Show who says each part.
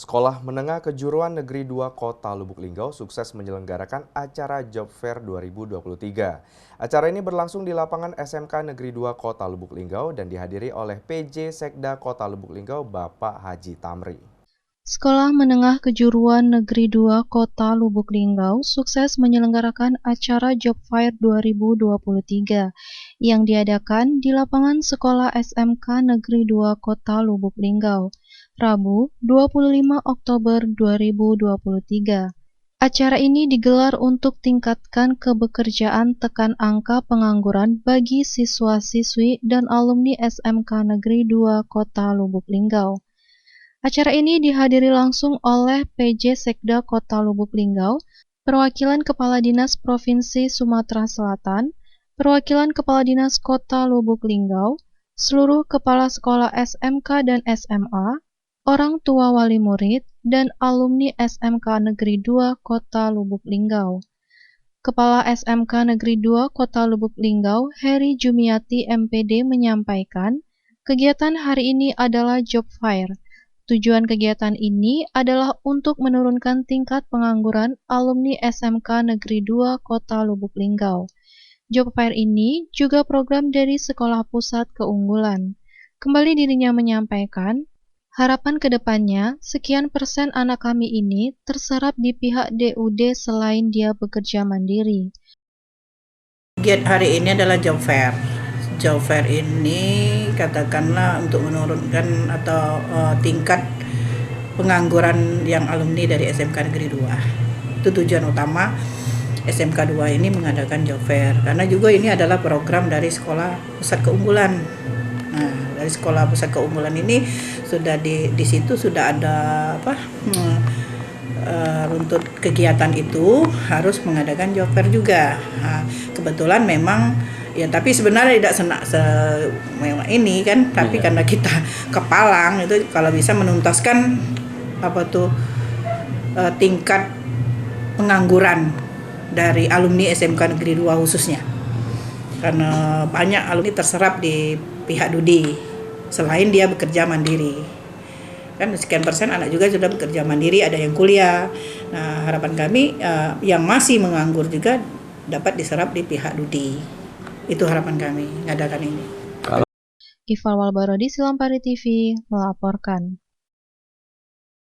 Speaker 1: Sekolah Menengah Kejuruan Negeri 2 Kota Lubuk Linggau sukses menyelenggarakan acara Job Fair 2023. Acara ini berlangsung di lapangan SMK Negeri 2 Kota Lubuk Linggau dan dihadiri oleh PJ Sekda Kota Lubuk Linggau Bapak Haji Tamri.
Speaker 2: Sekolah Menengah Kejuruan Negeri 2 Kota Lubuk Linggau sukses menyelenggarakan acara Job Fair 2023 yang diadakan di lapangan Sekolah SMK Negeri 2 Kota Lubuk Linggau, Rabu 25 Oktober 2023. Acara ini digelar untuk tingkatkan kebekerjaan tekan angka pengangguran bagi siswa-siswi dan alumni SMK Negeri 2 Kota Lubuk Linggau. Acara ini dihadiri langsung oleh PJ Sekda Kota Lubuk Linggau, perwakilan Kepala Dinas Provinsi Sumatera Selatan, perwakilan Kepala Dinas Kota Lubuk Linggau, seluruh kepala sekolah SMK dan SMA, orang tua wali murid, dan alumni SMK Negeri 2 Kota Lubuk Linggau. Kepala SMK Negeri 2 Kota Lubuk Linggau, Heri Jumiati MPD menyampaikan, kegiatan hari ini adalah Job Fair. Tujuan kegiatan ini adalah untuk menurunkan tingkat pengangguran alumni SMK Negeri 2 Kota Lubuk Linggau. Job Fair ini juga program dari Sekolah Pusat Keunggulan. Kembali dirinya menyampaikan, harapan kedepannya, sekian persen anak kami ini terserap di pihak DUD selain dia bekerja mandiri.
Speaker 3: Kegiatan hari ini adalah Job Fair. Job Fair ini katakanlah untuk menurunkan atau tingkat pengangguran yang alumni dari SMK Negeri 2. Itu tujuan utama SMK 2 ini mengadakan Job Fair. Karena juga ini adalah program dari Sekolah Pusat Keunggulan. Nah, dari Sekolah Pusat Keunggulan ini sudah di situ sudah ada runtut kegiatan itu harus mengadakan Job Fair juga. Nah, kebetulan memang ya, tapi sebenarnya tidak memang ini kan, tapi karena kita kepalang itu kalau bisa menuntaskan tingkat pengangguran dari alumni SMK Negeri 2 khususnya. Karena banyak alumni terserap di pihak DUD selain dia bekerja mandiri. Kan sekian persen anak juga sudah bekerja mandiri, ada yang kuliah. Nah, harapan kami yang masih menganggur juga dapat diserap di pihak DUD. Itu harapan kami mengadakan ini.
Speaker 2: Ifal Walbarodi, Silampari TV, melaporkan.